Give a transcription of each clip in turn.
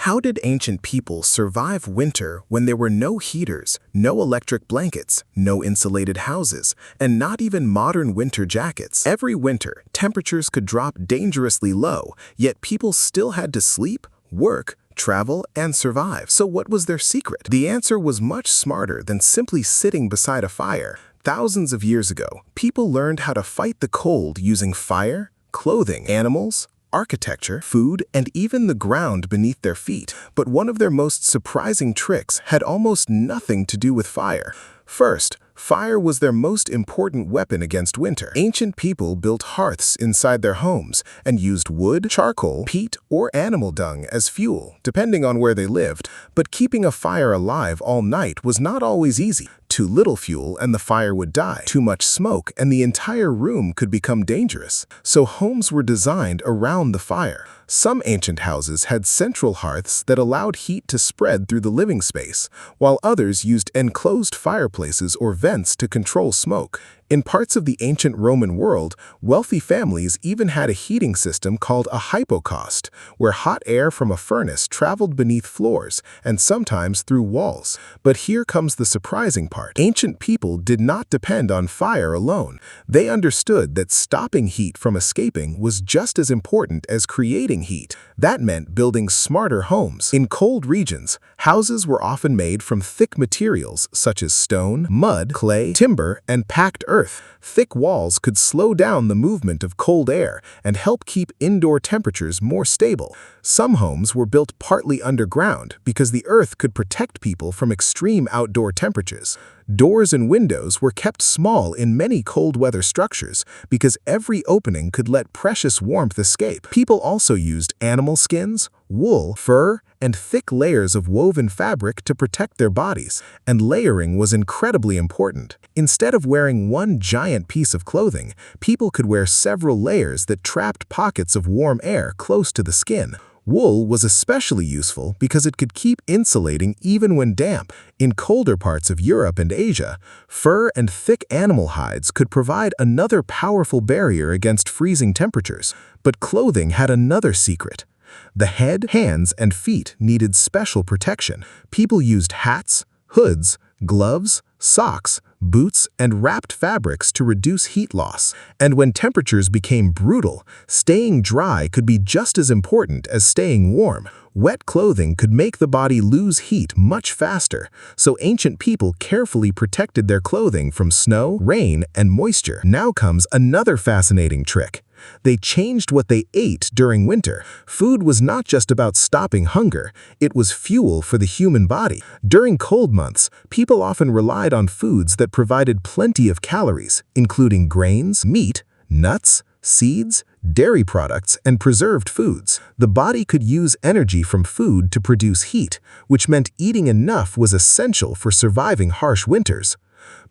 How did ancient people survive winter when there were no heaters, no electric blankets, no insulated houses, and not even modern winter jackets? Every winter, temperatures could drop dangerously low, yet people still had to sleep, work, travel, and survive. So what was their secret? The answer was much smarter than simply sitting beside a fire. Thousands of years ago, people learned how to fight the cold using fire, clothing, animals, architecture, food, and even the ground beneath their feet. But one of their most surprising tricks had almost nothing to do with fire. First, fire was their most important weapon against winter. Ancient people built hearths inside their homes and used wood, charcoal, peat, or animal dung as fuel, depending on where they lived. But keeping a fire alive all night was not always easy. Too little fuel and the fire would die. Too much smoke and the entire room could become dangerous. So homes were designed around the fire. Some ancient houses had central hearths that allowed heat to spread through the living space, while others used enclosed fireplaces or vents to control smoke. In parts of the ancient Roman world, wealthy families even had a heating system called a hypocaust, where hot air from a furnace traveled beneath floors and sometimes through walls. But here comes the surprising part. Ancient people did not depend on fire alone. They understood that stopping heat from escaping was just as important as creating heat. That meant building smarter homes. In cold regions, houses were often made from thick materials such as stone, mud, clay, timber, and packed earth. Thick walls could slow down the movement of cold air and help keep indoor temperatures more stable. Some homes were built partly underground because the earth could protect people from extreme outdoor temperatures. Doors and windows were kept small in many cold weather structures because every opening could let precious warmth escape. People also used animal skins, wool, fur, and thick layers of woven fabric to protect their bodies, and layering was incredibly important. Instead of wearing one giant piece of clothing, people could wear several layers that trapped pockets of warm air close to the skin. Wool was especially useful because it could keep insulating even when damp. In colder parts of Europe and Asia, fur and thick animal hides could provide another powerful barrier against freezing temperatures. But clothing had another secret. The head, hands, and feet needed special protection. People used hats, hoods, gloves, socks, boots, and wrapped fabrics to reduce heat loss. And when temperatures became brutal, staying dry could be just as important as staying warm. Wet clothing could make the body lose heat much faster, so ancient people carefully protected their clothing from snow, rain, and moisture. Now comes another fascinating trick. They changed what they ate during winter. Food was not just about stopping hunger, it was fuel for the human body. During cold months, people often relied on foods that provided plenty of calories, including grains, meat, nuts, seeds, dairy products, and preserved foods. The body could use energy from food to produce heat, which meant eating enough was essential for surviving harsh winters.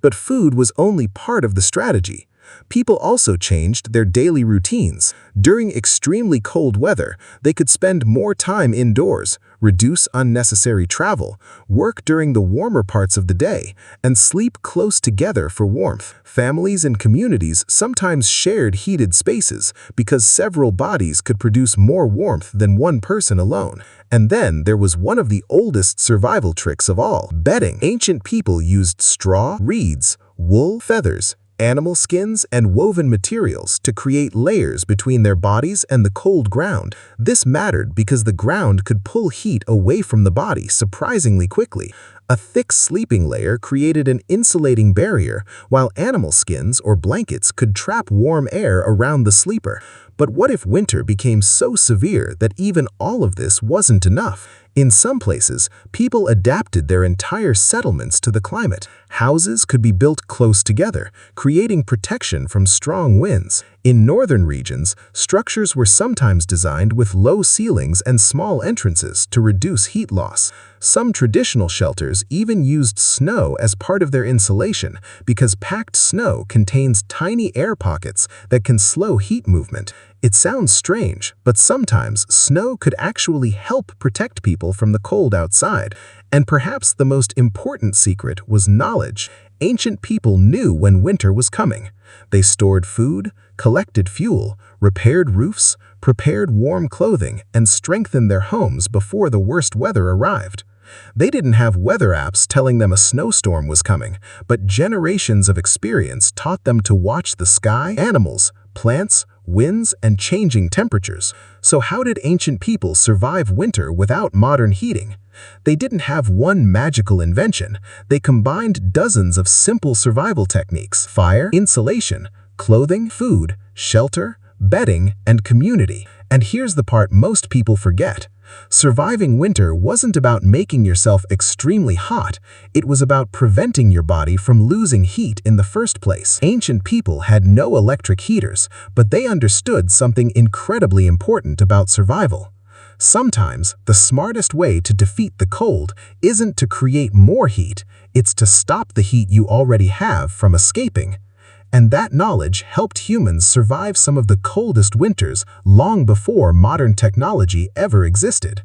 But food was only part of the strategy. People also changed their daily routines. During extremely cold weather, they could spend more time indoors, reduce unnecessary travel, work during the warmer parts of the day, and sleep close together for warmth. Families and communities sometimes shared heated spaces because several bodies could produce more warmth than one person alone. And then there was one of the oldest survival tricks of all: bedding. Ancient people used straw, reeds, wool, feathers, animal skins, and woven materials to create layers between their bodies and the cold ground. This mattered because the ground could pull heat away from the body surprisingly quickly. A thick sleeping layer created an insulating barrier, while animal skins or blankets could trap warm air around the sleeper. But what if winter became so severe that even all of this wasn't enough? In some places, people adapted their entire settlements to the climate. Houses could be built close together, creating protection from strong winds. In northern regions, structures were sometimes designed with low ceilings and small entrances to reduce heat loss. Some traditional shelters even used snow as part of their insulation because packed snow contains tiny air pockets that can slow heat movement. It sounds strange, but sometimes snow could actually help protect people from the cold outside. And perhaps the most important secret was knowledge. Ancient people knew when winter was coming. They stored food, collected fuel, repaired roofs, prepared warm clothing, and strengthened their homes before the worst weather arrived. They didn't have weather apps telling them a snowstorm was coming, but generations of experience taught them to watch the sky, animals, plants, winds, and changing temperatures. So how did ancient people survive winter without modern heating? They didn't have one magical invention. They combined dozens of simple survival techniques: fire, insulation, clothing, food, shelter, bedding, and community. And here's the part most people forget. Surviving winter wasn't about making yourself extremely hot. It was about preventing your body from losing heat in the first place. Ancient people had no electric heaters, but they understood something incredibly important about survival. Sometimes, the smartest way to defeat the cold isn't to create more heat, it's to stop the heat you already have from escaping. And that knowledge helped humans survive some of the coldest winters long before modern technology ever existed.